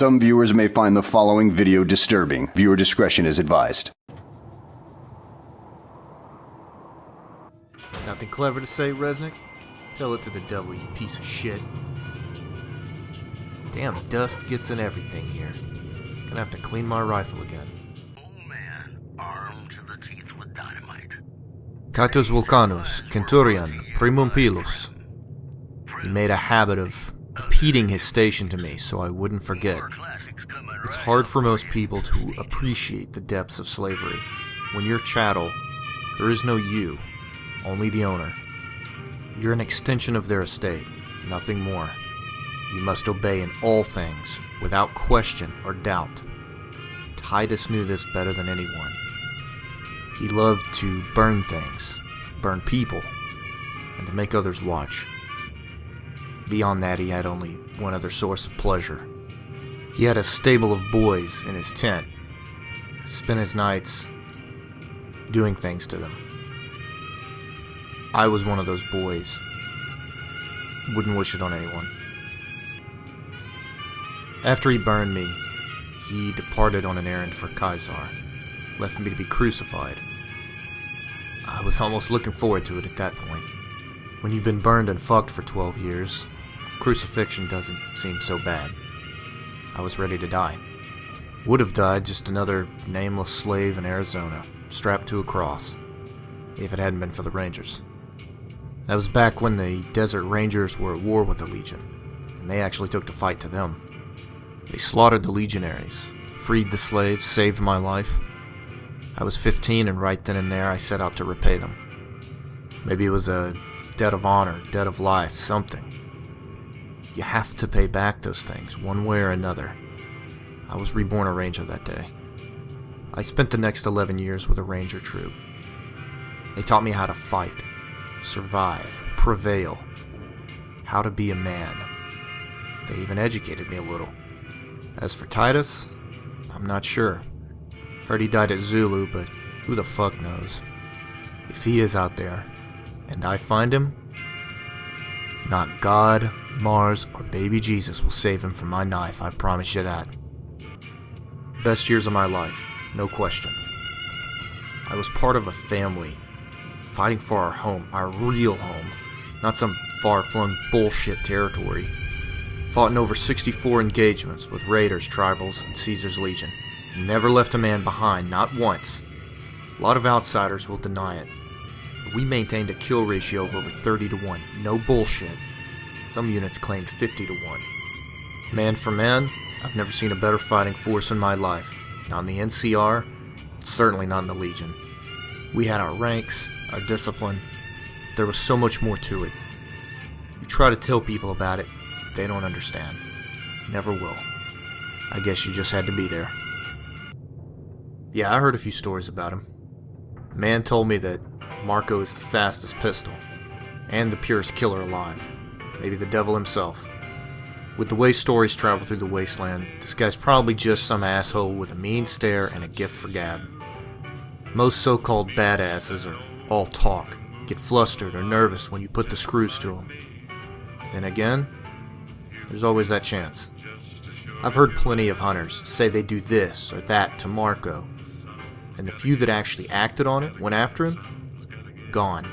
Some viewers may find the following video disturbing. Viewer discretion is advised. Nothing clever to say, Resnick? Tell it to the devil, you piece of shit. Damn, dust gets in everything here. Gonna have to clean my rifle again. Old man, armed to the teeth with dynamite. Catus Vulcanus, Centurion, Primum Pilus. He made a habit of repeating his station to me so I wouldn't forget. It's hard for most people to appreciate the depths of slavery. When you're chattel, there is no you, only the owner. You're an extension of their estate, nothing more. You must obey in all things, without question or doubt. Titus knew this better than anyone. He loved to burn things, burn people, and to make others watch. Beyond that, he had only one other source of pleasure. He had a stable of boys in his tent. He spent his nights doing things to them. I was one of those boys. Wouldn't wish it on anyone. After he burned me, he departed on an errand for Caesar, left me to be crucified. I was almost looking forward to it at that point. When you've been burned and fucked for 12 years, crucifixion doesn't seem so bad. I was ready to die. Would have died just another nameless slave in Arizona, strapped to a cross, if it hadn't been for the Rangers. That was back when the Desert Rangers were at war with the Legion, and they actually took the fight to them. They slaughtered the legionaries, freed the slaves, saved my life. I was 15, and right then and there I set out to repay them. Maybe it was a debt of honor, debt of life, something. You have to pay back those things, one way or another. I was reborn a ranger that day. I spent the next 11 years with a ranger troop. They taught me how to fight, survive, prevail, how to be a man. They even educated me a little. As for Titus, I'm not sure. Heard he died at Zulu, but who the fuck knows? If he is out there, and I find him, not God, Mars, or baby Jesus will save him from my knife, I promise you that. Best years of my life, no question. I was part of a family, fighting for our home, our real home, not some far-flung bullshit territory. Fought in over 64 engagements with Raiders, Tribals, and Caesar's Legion. Never left a man behind, not once. A lot of outsiders will deny it. But we maintained a kill ratio of over 30 to 1. No bullshit. Some units claimed 50 to 1. Man for man, I've never seen a better fighting force in my life. Not in the NCR, certainly not in the Legion. We had our ranks, our discipline, but there was so much more to it. You try to tell people about it, they don't understand. Never will. I guess you just had to be there. Yeah, I heard a few stories about him. A man told me that Marko is the fastest pistol, and the purest killer alive. Maybe the devil himself. With the way stories travel through the wasteland, this guy's probably just some asshole with a mean stare and a gift for gab. Most so-called badasses are all talk, get flustered or nervous when you put the screws to them. Then again, there's always that chance. I've heard plenty of hunters say they do this or that to Marko, and the few that actually acted on it, went after him, gone.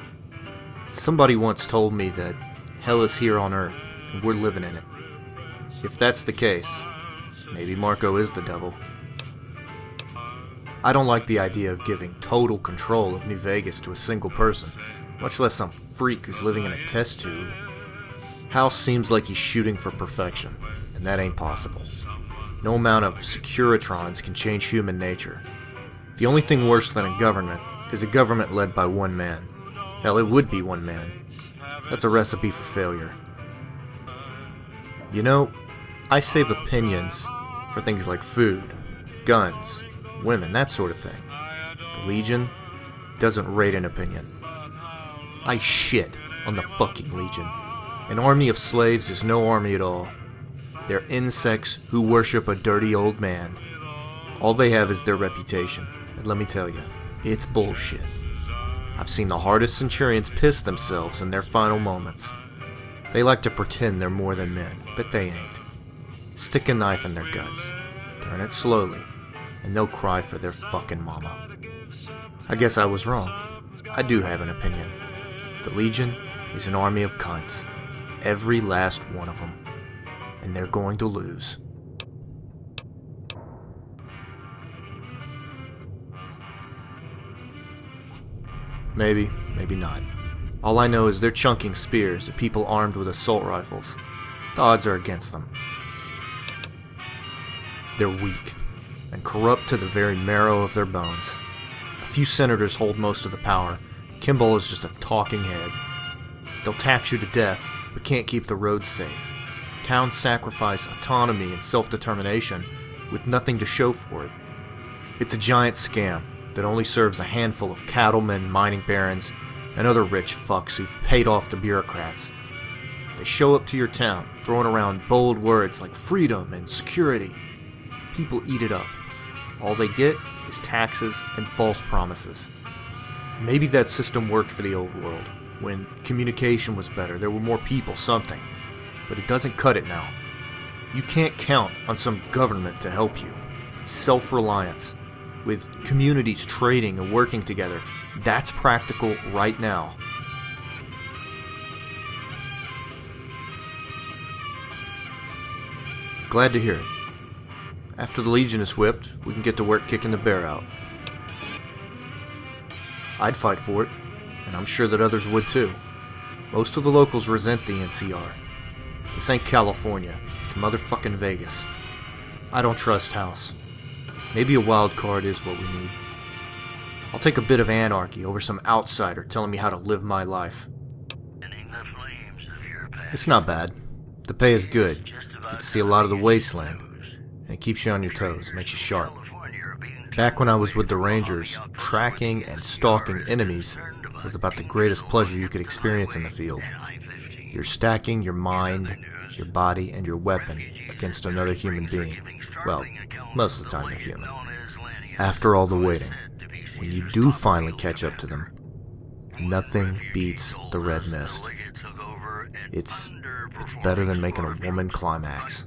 Somebody once told me that hell is here on Earth, and we're living in it. If that's the case, maybe Marko is the devil. I don't like the idea of giving total control of New Vegas to a single person, much less some freak who's living in a test tube. Hal seems like he's shooting for perfection, and that ain't possible. No amount of Securitrons can change human nature. The only thing worse than a government is a government led by one man. Hell, it would be one man. That's a recipe for failure. You know, I save opinions for things like food, guns, women, that sort of thing. The Legion doesn't rate an opinion. I shit on the fucking Legion. An army of slaves is no army at all. They're insects who worship a dirty old man. All they have is their reputation, and let me tell you, it's bullshit. I've seen the hardest centurions piss themselves in their final moments. They like to pretend they're more than men, but they ain't. Stick a knife in their guts, turn it slowly, and they'll cry for their fucking mama. I guess I was wrong. I do have an opinion. The Legion is an army of cunts. Every last one of them. And they're going to lose. Maybe, maybe not. All I know is they're chunking spears at people armed with assault rifles. The odds are against them. They're weak, and corrupt to the very marrow of their bones. A few senators hold most of the power. Kimball is just a talking head. They'll tax you to death, but can't keep the roads safe. Towns sacrifice autonomy and self-determination with nothing to show for it. It's a giant scam that only serves a handful of cattlemen, mining barons, and other rich fucks who've paid off the bureaucrats. They show up to your town, throwing around bold words like freedom and security. People eat it up. All they get is taxes and false promises. Maybe that system worked for the old world. When communication was better, there were more people, something. But it doesn't cut it now. You can't count on some government to help you. Self-reliance, with communities trading and working together, that's practical right now. Glad to hear it. After the Legion is whipped, we can get to work kicking the bear out. I'd fight for it, and I'm sure that others would too. Most of the locals resent the NCR. This ain't California, it's motherfucking Vegas. I don't trust House. Maybe a wild card is what we need. I'll take a bit of anarchy over some outsider telling me how to live my life. It's not bad. The pay is good. You get to see a lot of the wasteland, and it keeps you on your toes, makes you sharp. Back when I was with the Rangers, tracking and stalking enemies was about the greatest pleasure you could experience in the field. You're stacking your mind, your body, and your weapon against another human being. Well, most of the time they're human. After all the waiting, when you do finally catch up to them, nothing beats the red mist. It's better than making a woman climax.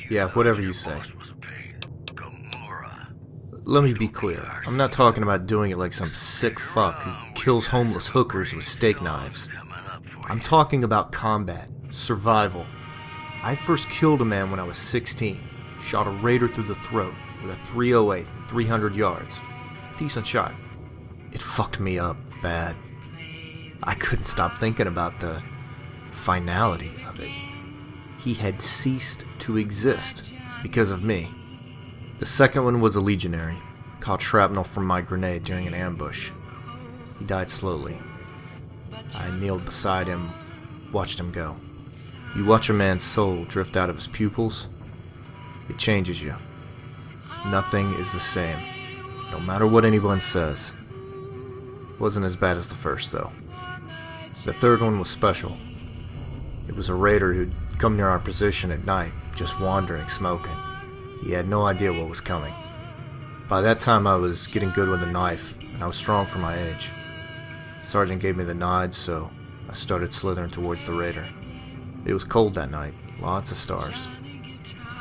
Yeah, whatever you say. Let me be clear, I'm not talking about doing it like some sick fuck who kills homeless hookers with steak knives. I'm talking about combat, survival. I first killed a man when I was 16, shot a raider through the throat with a .308 from 300 yards. Decent shot. It fucked me up bad. I couldn't stop thinking about the finality of it. He had ceased to exist because of me. The second one was a Legionnaire, caught shrapnel from my grenade during an ambush. He died slowly. I kneeled beside him, watched him go. You watch a man's soul drift out of his pupils, it changes you. Nothing is the same, no matter what anyone says. Wasn't as bad as the first, though. The third one was special. It was a raider who'd come near our position at night, just wandering, smoking. He had no idea what was coming. By that time I was getting good with a knife, and I was strong for my age. The sergeant gave me the nod, so I started slithering towards the raider. It was cold that night, lots of stars.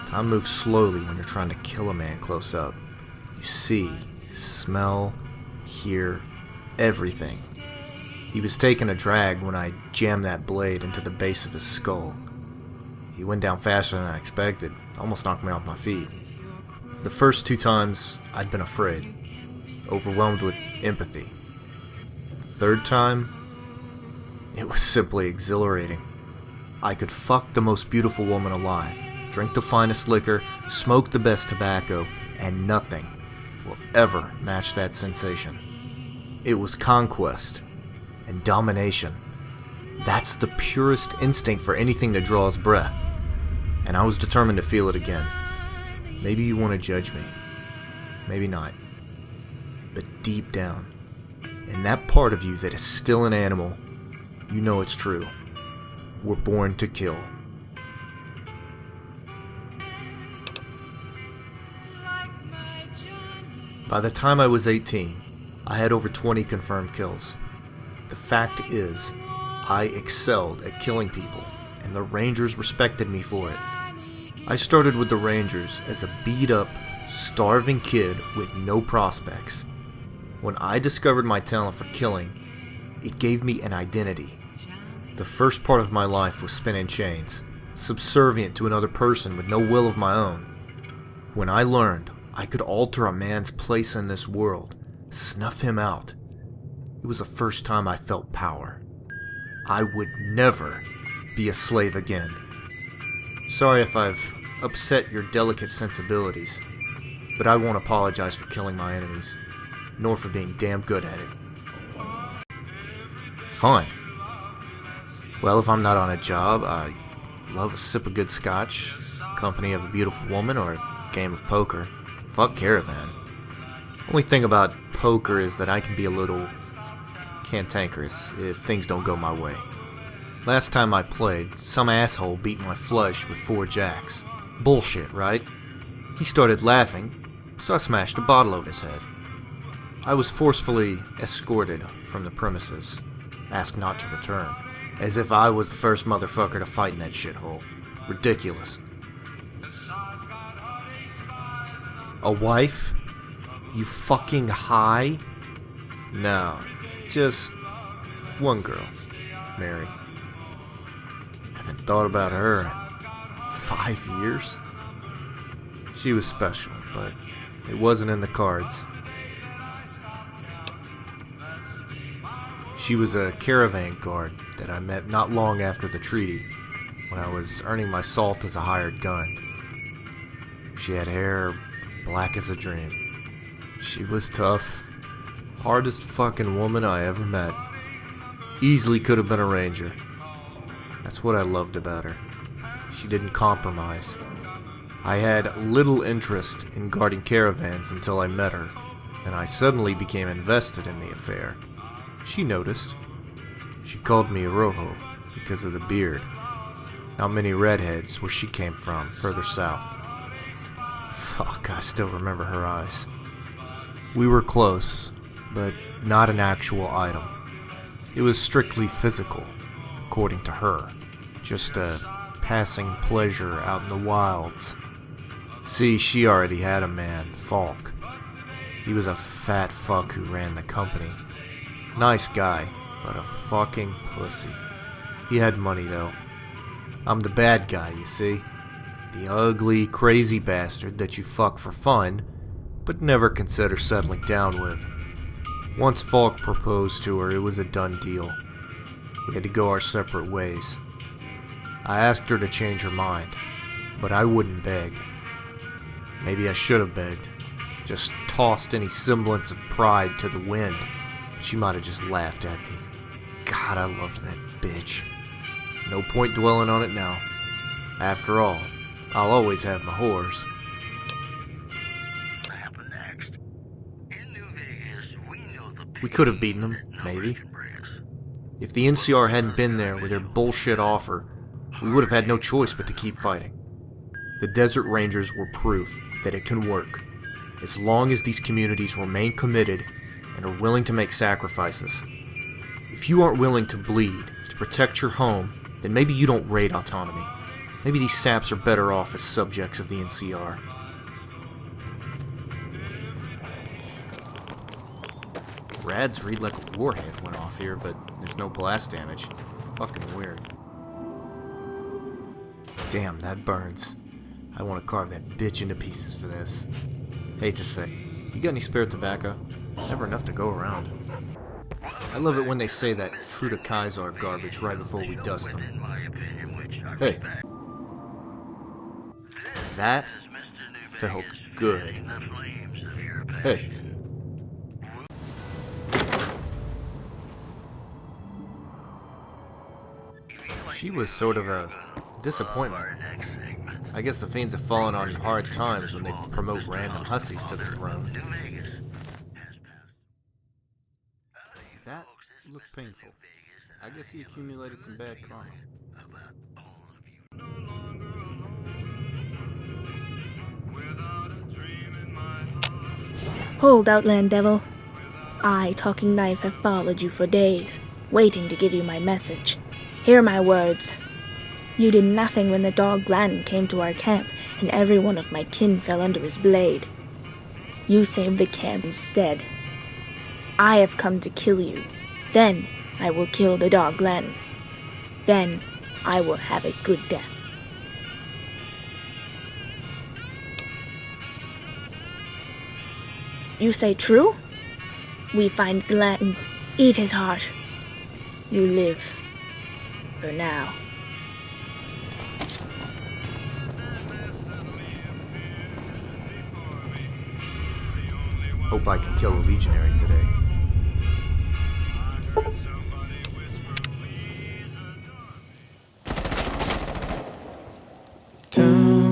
Time moves slowly when you're trying to kill a man close up. You see, smell, hear, everything. He was taking a drag when I jammed that blade into the base of his skull. He went down faster than I expected, almost knocked me off my feet. The first 2 times, I'd been afraid, overwhelmed with empathy. The third time, it was simply exhilarating. I could fuck the most beautiful woman alive, drink the finest liquor, smoke the best tobacco, and nothing will ever match that sensation. It was conquest and domination. That's the purest instinct for anything that draws breath. And I was determined to feel it again. Maybe you want to judge me. Maybe not. But deep down, in that part of you that is still an animal, you know it's true. We're born to kill. By the time I was 18, I had over 20 confirmed kills. The fact is, I excelled at killing people, and the Rangers respected me for it. I started with the Rangers as a beat-up, starving kid with no prospects. When I discovered my talent for killing, it gave me an identity. The first part of my life was spinning chains, subservient to another person with no will of my own. When I learned I could alter a man's place in this world, snuff him out, it was the first time I felt power. I would never be a slave again. Sorry if I've upset your delicate sensibilities, but I won't apologize for killing my enemies, nor for being damn good at it. Fun. Well, if I'm not on a job, I love a sip of good scotch, company of a beautiful woman, or a game of poker. Fuck Caravan. Only thing about poker is that I can be a little cantankerous if things don't go my way. Last time I played, some asshole beat my flush with 4 jacks. Bullshit, right? He started laughing, so I smashed a bottle over his head. I was forcefully escorted from the premises, asked not to return, as if I was the first motherfucker to fight in that shithole. Ridiculous. A wife? You fucking high? No, just one girl, Mary. Haven't thought about her in 5 years. She was special, but it wasn't in the cards. She was a caravan guard that I met not long after the treaty, when I was earning my salt as a hired gun. She had hair black as a dream. She was tough. Hardest fucking woman I ever met. Easily could have been a ranger. That's what I loved about her. She didn't compromise. I had little interest in guarding caravans until I met her, and I suddenly became invested in the affair. She noticed. She called me Rojo because of the beard. Not many redheads where she came from, further south. Fuck, I still remember her eyes. We were close, but not an actual item. It was strictly physical, according to her. Just a passing pleasure out in the wilds. See, she already had a man, Falk. He was a fat fuck who ran the company. Nice guy, but a fucking pussy. He had money though. I'm the bad guy, you see. The ugly, crazy bastard that you fuck for fun, but never consider settling down with. Once Falk proposed to her, it was a done deal. We had to go our separate ways. I asked her to change her mind, but I wouldn't beg. Maybe I should have begged. Just tossed any semblance of pride to the wind. She might have just laughed at me. God, I loved that bitch. No point dwelling on it now. After all, I'll always have my whores. What happened next? In New Vegas, we know the We could have beaten them, maybe. If the NCR hadn't been there with their bullshit offer, we would have had no choice but to keep fighting. The Desert Rangers were proof that it can work, as long as these communities remain committed and are willing to make sacrifices. If you aren't willing to bleed to protect your home, then maybe you don't raid autonomy. Maybe these saps are better off as subjects of the NCR. Rads read like a warhead went off here, but there's no blast damage. Fucking weird. Damn, that burns. I want to carve that bitch into pieces for this. Hate to say. You got any spare tobacco? Never enough to go around. I love it when they say that true to Kaiser garbage right before we dust them. Hey. That felt good. Hey. She was sort of a disappointment. I guess the fiends have fallen on hard times when they promote random hussies to the throne. That looked painful. I guess he accumulated some bad karma. Hold, Outland Devil. I, Talking Knife, have followed you for days, waiting to give you my message. Hear my words. You did nothing when the dog Glanton came to our camp, and every one of my kin fell under his blade. You saved the camp instead. I have come to kill you. Then I will kill the dog Glanton. Then I will have a good death. You say true? We find Glanton, eat his heart. You live. For now. Hope I can kill a Legionnaire today. Da